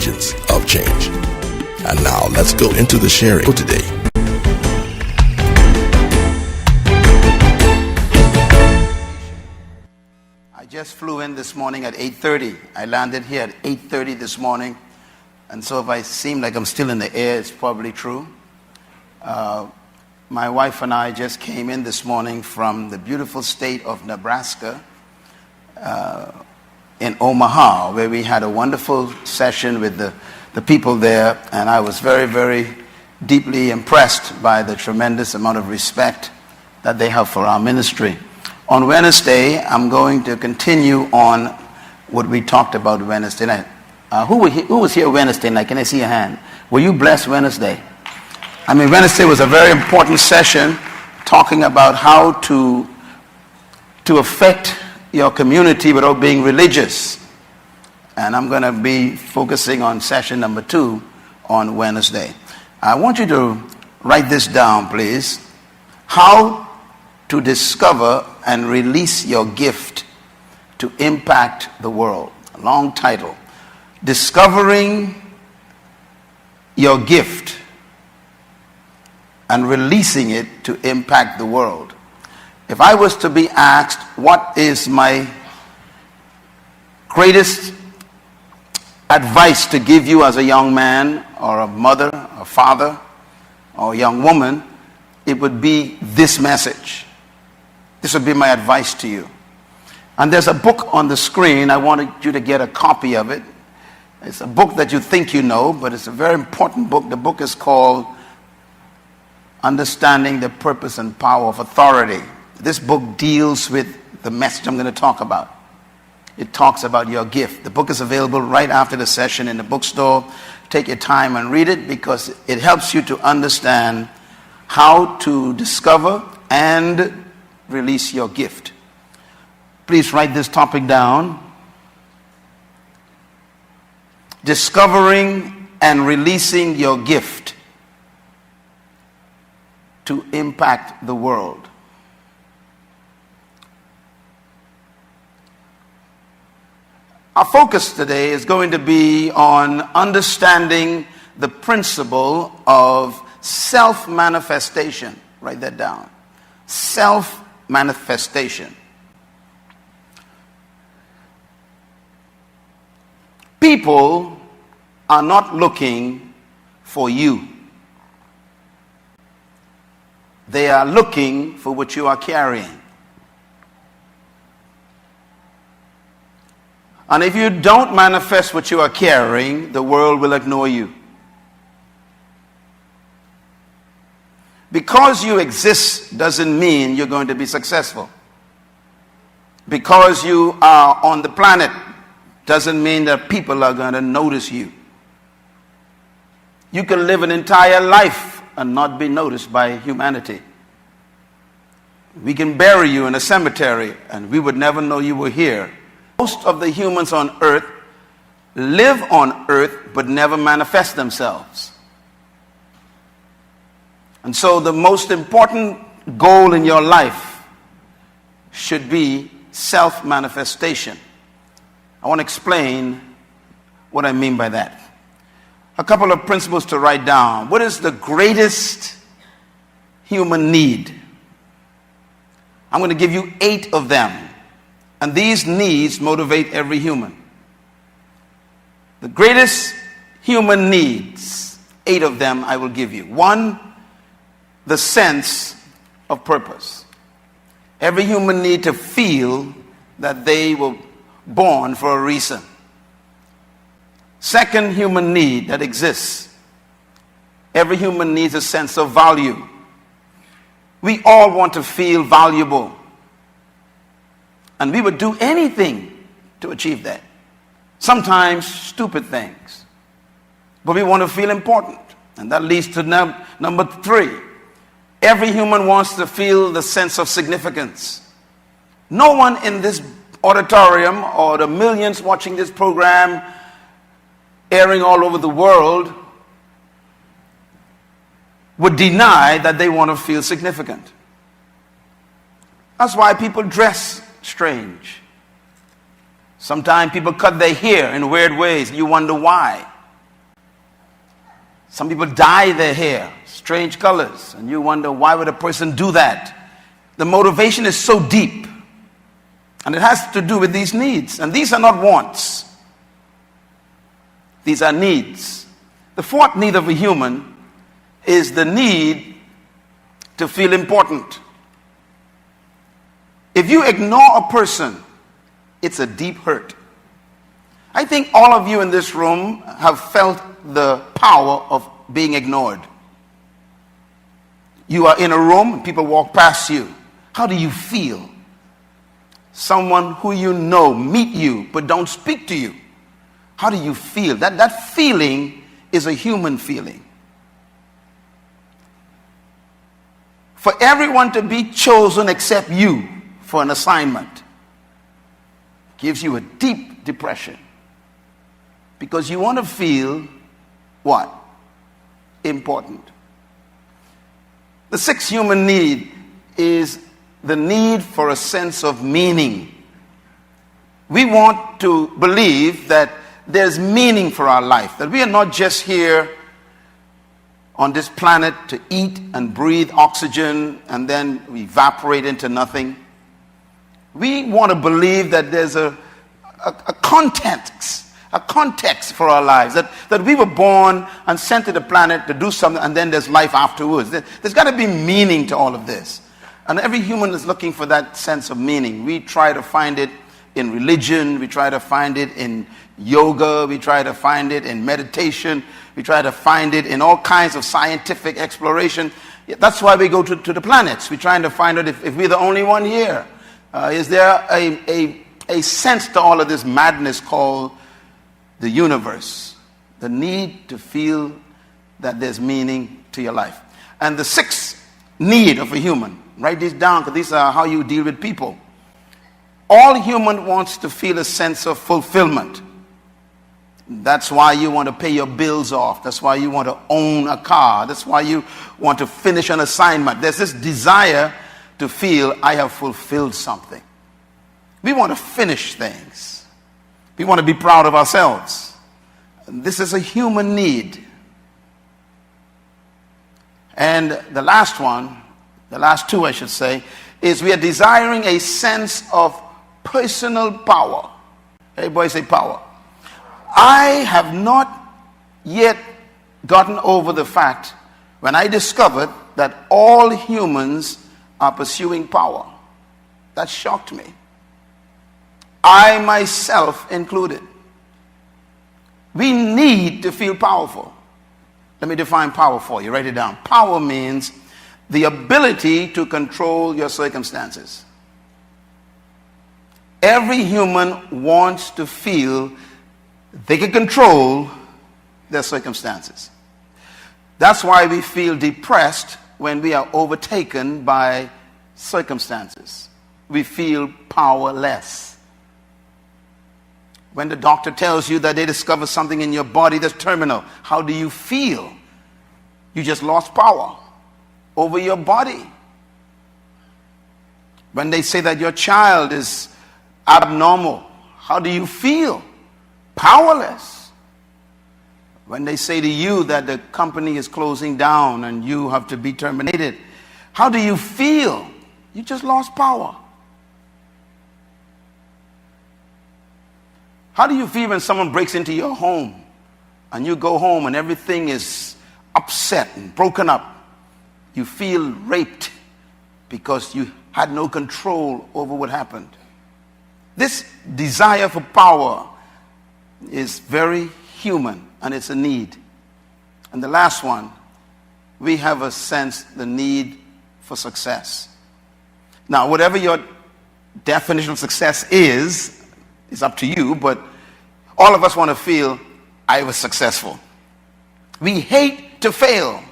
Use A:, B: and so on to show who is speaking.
A: agents of change. And now let's go into the sharing today.
B: I just flew in this morning at 8:30. I landed here at 8:30 this morning. And so if I seem like I'm still in the air, it's probably true. My wife and I just came in this morning from the beautiful state of Nebraska in Omaha, where we had a wonderful session with the people there. And I was very, very deeply impressed by the tremendous amount of respect that they have for our ministry. On Wednesday, I'm going to continue on what we talked about Wednesday night. Who was here Wednesday night? Can I see a hand? Were you blessed Wednesday? I mean, Wednesday was a very important session talking about how to affect your community without being religious. And I'm going to be focusing on session number 2 on Wednesday. I want you to write this down, please. How to discover and release your gift to impact the world. A long title. Discovering your gift and releasing it to impact the world. If I was to be asked, what is my greatest advice to give you as a young man or a mother, a father, or a young woman, it would be this message. This would be my advice to you. And there's a book on the screen. I wanted you to get a copy of it. It's a book that you think you know, but it's a very important book. The book is called Understanding the Purpose and Power of Authority. This book deals with the message I'm going to talk about. It talks about your gift. The book is available right after the session in the bookstore. Take your time and read it because it helps you to understand how to discover and release your gift. Please write this topic down. Discovering and releasing your gift to impact the world. Our focus today is going to be on understanding the principle of self-manifestation. Write that down. Self-manifestation. People are not looking for you. They are looking for what you are carrying. And if you don't manifest what you are carrying, the world will ignore you. Because you exist doesn't mean you're going to be successful. Because you are on the planet doesn't mean that people are going to notice you. You can live an entire life and not be noticed by humanity. We can bury you in a cemetery and we would never know you were here. Most of the humans on earth live on earth but never manifest themselves. And so the most important goal in your life should be self-manifestation. I want to explain what I mean by that. A couple of principles to write down. What is the greatest human need? I'm going to give you 8 of them. And these needs motivate every human. The greatest human needs, 8 of them I will give you. 1, the sense of purpose. Every human needs to feel that they were born for a reason. Second human need that exists. Every human needs a sense of value. We all want to feel valuable. And we would do anything to achieve that. Sometimes stupid things. But we want to feel important. And that leads to number 3. Every human wants to feel the sense of significance. No one in this auditorium or the millions watching this program airing all over the world would deny that they want to feel significant. That's why people dress strange. Sometimes people cut their hair in weird ways. You wonder why. Some people dye their hair strange colors, and you wonder, why would a person do that? The motivation is so deep, and it has to do with these needs. And these are not wants. These are needs. The fourth need of a human is the need to feel important. If you ignore a person, it's a deep hurt. I think all of you in this room have felt the power of being ignored. You are in a room and people walk past you. How do you feel? Someone who you know meet you but don't speak to you. How do you feel? That feeling is a human feeling. For everyone to be chosen except you for an assignment gives you a deep depression, because you want to feel what? Important. The sixth human need is the need for a sense of meaning. We want to believe that there's meaning for our life, that we are not just here on this planet to eat and breathe oxygen and then we evaporate into nothing. We want to believe that there's a context for our lives, that we were born and sent to the planet to do something, and then there's life afterwards. There's got to be meaning to all of this. And every human is looking for that sense of meaning. We try to find it in religion, we try to find it in yoga, we try to find it in meditation, we try to find it in all kinds of scientific exploration. That's why we go to the planets. We're trying to find out if we're the only one here. Is there a sense to all of this madness called the universe? The need to feel that there's meaning to your life. And the sixth need of a human, write these down because these are how you deal with people. All human wants to feel a sense of fulfillment. That's why you want to pay your bills off. That's why you want to own a car. That's why you want to finish an assignment. There's this desire to feel, I have fulfilled something. We want to finish things. We want to be proud of ourselves. This is a human need. And the last one, the last two I should say, is we are desiring a sense of personal power. Everybody say power. I have not yet gotten over the fact when I discovered that all humans are pursuing power. That shocked me. I myself included. We need to feel powerful. Let me define power for you. Write it down. Power means the ability to control your circumstances. Every human wants to feel they can control their circumstances. That's why we feel depressed when we are overtaken by circumstances. We feel powerless. When the doctor tells you that they discovered something in your body that's terminal, how do you feel? You just lost power over your body. When they say that your child is abnormal, how do you feel? Powerless. When they say to you that the company is closing down and you have to be terminated, how do you feel? You just lost power. How do you feel when someone breaks into your home and you go home and everything is upset and broken up? You feel raped because you had no control over what happened. This desire for power is very human, and it's a need. And the last one, we have a sense, the need for success. Now, whatever your definition of success is up to you, but all of us want to feel, I was successful. We hate to fail.